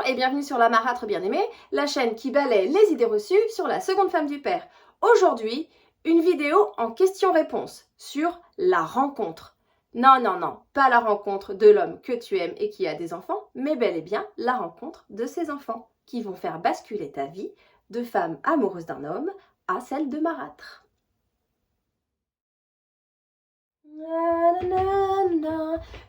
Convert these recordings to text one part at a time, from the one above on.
et bienvenue sur La Marâtre Bien-Aimée, la chaîne qui balaie les idées reçues sur la seconde femme du père. Aujourd'hui, une vidéo en question-réponse sur la rencontre. Non, non, non, pas la rencontre de l'homme que tu aimes et qui a des enfants, mais bel et bien la rencontre de ses enfants qui vont faire basculer ta vie de femme amoureuse d'un homme à celle de marâtre.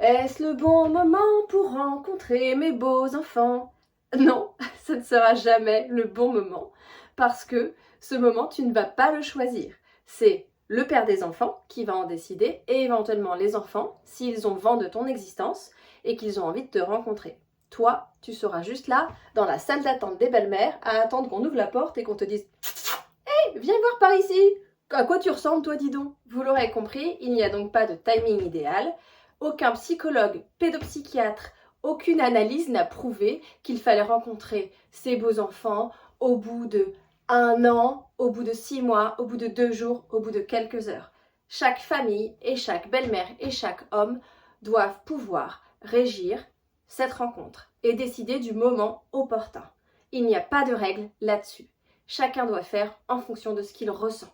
Est-ce le bon moment pour rencontrer mes beaux enfants? Non, ce ne sera jamais le bon moment parce que ce moment, tu ne vas pas le choisir. C'est le père des enfants qui va en décider et éventuellement les enfants s'ils ont vent de ton existence et qu'ils ont envie de te rencontrer. Toi, tu seras juste là dans la salle d'attente des belles-mères à attendre qu'on ouvre la porte et qu'on te dise « Hey, viens voir par ici !» À quoi tu ressembles, toi, dis donc? Vous l'aurez compris, il n'y a donc pas de timing idéal. Aucun psychologue, pédopsychiatre, aucune analyse n'a prouvé qu'il fallait rencontrer ces beaux enfants au bout de 1 an, au bout de 6 mois, au bout de 2 jours, au bout de quelques heures. Chaque famille et chaque belle-mère et chaque homme doivent pouvoir régir cette rencontre et décider du moment opportun. Il n'y a pas de règle là-dessus. Chacun doit faire en fonction de ce qu'il ressent.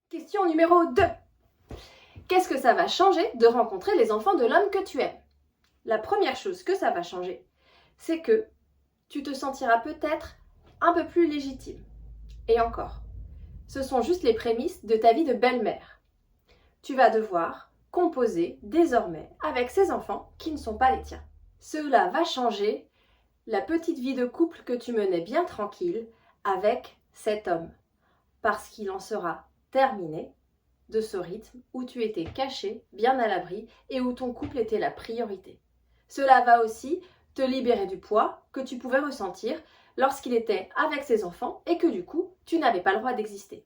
Question numéro 2. Qu'est-ce que ça va changer de rencontrer les enfants de l'homme que tu aimes? La première chose que ça va changer, c'est que tu te sentiras peut-être un peu plus légitime. Et encore, ce sont juste les prémices de ta vie de belle-mère. Tu vas devoir composer désormais avec ces enfants qui ne sont pas les tiens. Cela va changer la petite vie de couple que tu menais bien tranquille avec cet homme, parce qu'il en sera terminé de ce rythme où tu étais caché, bien à l'abri et où ton couple était la priorité. Cela va aussi te libérer du poids que tu pouvais ressentir lorsqu'il était avec ses enfants et que du coup, tu n'avais pas le droit d'exister.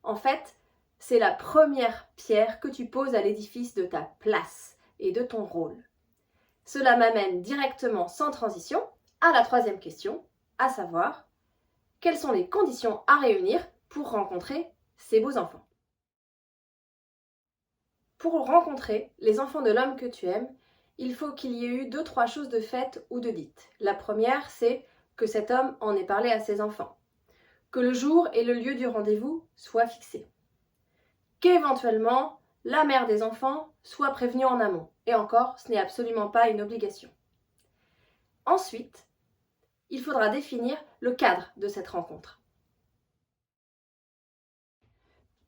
En fait, c'est la première pierre que tu poses à l'édifice de ta place et de ton rôle. Cela m'amène directement, sans transition, à la troisième question, à savoir, quelles sont les conditions à réunir pour rencontrer ces beaux enfants? Pour rencontrer les enfants de l'homme que tu aimes, il faut qu'il y ait eu 2-3 choses de faites ou de dites. La première, c'est que cet homme en ait parlé à ses enfants, que le jour et le lieu du rendez-vous soient fixés, qu'éventuellement la mère des enfants soit prévenue en amont. Et encore, ce n'est absolument pas une obligation. Ensuite, il faudra définir le cadre de cette rencontre.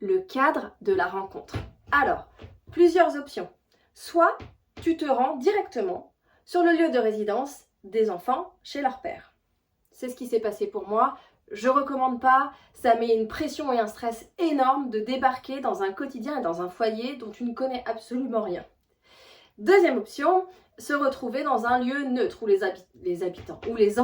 Le cadre de la rencontre. Alors, plusieurs options. Soit tu te rends directement sur le lieu de résidence des enfants chez leur père. C'est ce qui s'est passé pour moi. Je ne recommande pas, ça met une pression et un stress énorme de débarquer dans un quotidien et dans un foyer dont tu ne connais absolument rien. Deuxième option, se retrouver dans un lieu neutre où les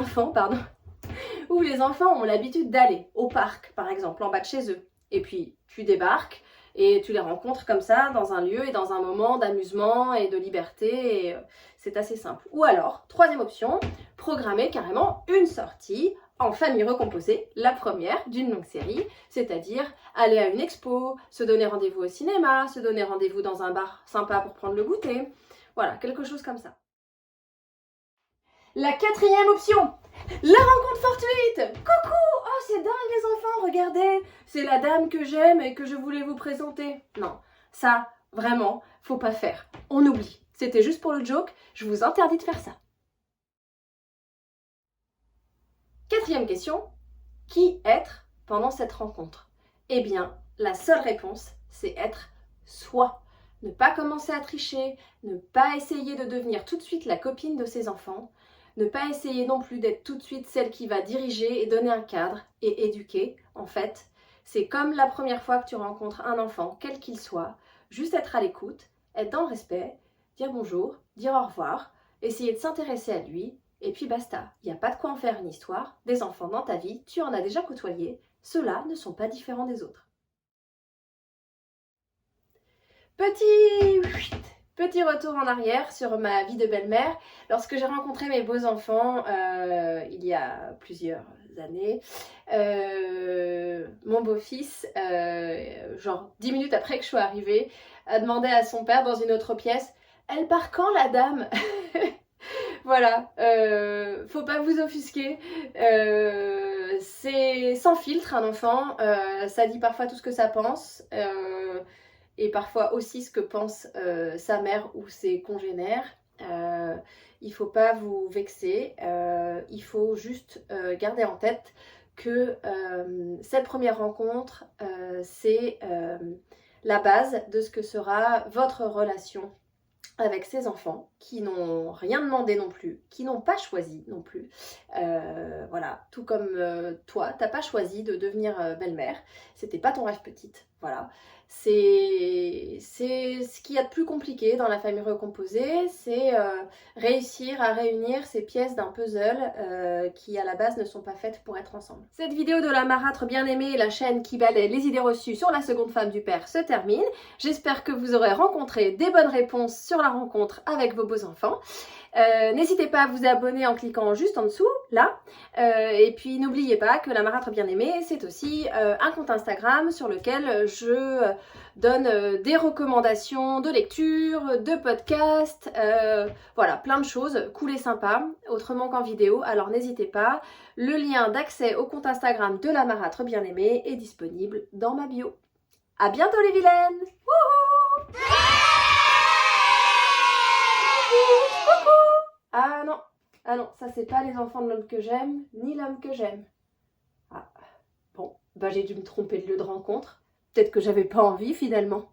enfants ont l'habitude d'aller, au parc par exemple, en bas de chez eux. Et puis tu débarques et tu les rencontres comme ça dans un lieu et dans un moment d'amusement et de liberté. Et c'est assez simple. Ou alors, troisième option, programmer carrément une sortie en famille recomposée, la première d'une longue série, c'est-à-dire aller à une expo, se donner rendez-vous au cinéma, se donner rendez-vous dans un bar sympa pour prendre le goûter. Voilà, quelque chose comme ça. La quatrième option, la rencontre fortuite. Coucou, oh c'est dingue les enfants, regardez, c'est la dame que j'aime et que je voulais vous présenter. Non, ça, vraiment, faut pas faire. On oublie. C'était juste pour le joke, je vous interdis de faire ça. Quatrième question, qui être pendant cette rencontre? Eh bien, la seule réponse, c'est être soi. Ne pas commencer à tricher, ne pas essayer de devenir tout de suite la copine de ses enfants, ne pas essayer non plus d'être tout de suite celle qui va diriger et donner un cadre et éduquer. En fait, c'est comme la première fois que tu rencontres un enfant, quel qu'il soit, juste être à l'écoute, être dans le respect, dire bonjour, dire au revoir, essayer de s'intéresser à lui, et puis basta. Il n'y a pas de quoi en faire une histoire. Des enfants dans ta vie, tu en as déjà côtoyé, ceux-là ne sont pas différents des autres. Petit retour en arrière sur ma vie de belle-mère. Lorsque j'ai rencontré mes beaux enfants il y a plusieurs années, mon beau-fils, genre 10 minutes après que je sois arrivée, a demandé à son père dans une autre pièce « Elle part quand la dame ?» Voilà, faut pas vous offusquer. C'est sans filtre un enfant, ça dit parfois tout ce que ça pense. Et parfois aussi ce que pense sa mère ou ses congénères. Il ne faut pas vous vexer, il faut juste garder en tête que cette première rencontre, c'est la base de ce que sera votre relation avec ces enfants qui n'ont rien demandé non plus, qui n'ont pas choisi non plus. Voilà, tout comme toi, t'as pas choisi de devenir belle-mère, c'était pas ton rêve petite, voilà. C'est ce qu'il y a de plus compliqué dans la famille recomposée, c'est réussir à réunir ces pièces d'un puzzle qui à la base ne sont pas faites pour être ensemble. Cette vidéo de la marâtre bien-aimée, la chaîne qui balaie les idées reçues sur la seconde femme du père, se termine. J'espère que vous aurez rencontré des bonnes réponses sur la rencontre avec vos beaux enfants. N'hésitez pas à vous abonner en cliquant juste en dessous, là. Et puis n'oubliez pas que la marâtre bien-aimée, c'est aussi un compte Instagram sur lequel je donne des recommandations de lecture, de podcasts, voilà, plein de choses cool et sympas, autrement qu'en vidéo. Alors n'hésitez pas, le lien d'accès au compte Instagram de la marâtre bien-aimée est disponible dans ma bio. À bientôt les vilaines! Wouhou! Ah non, ça c'est pas les enfants de l'homme que j'aime, ni l'homme que j'aime. Ah, bon, bah j'ai dû me tromper de lieu de rencontre. Peut-être que j'avais pas envie finalement.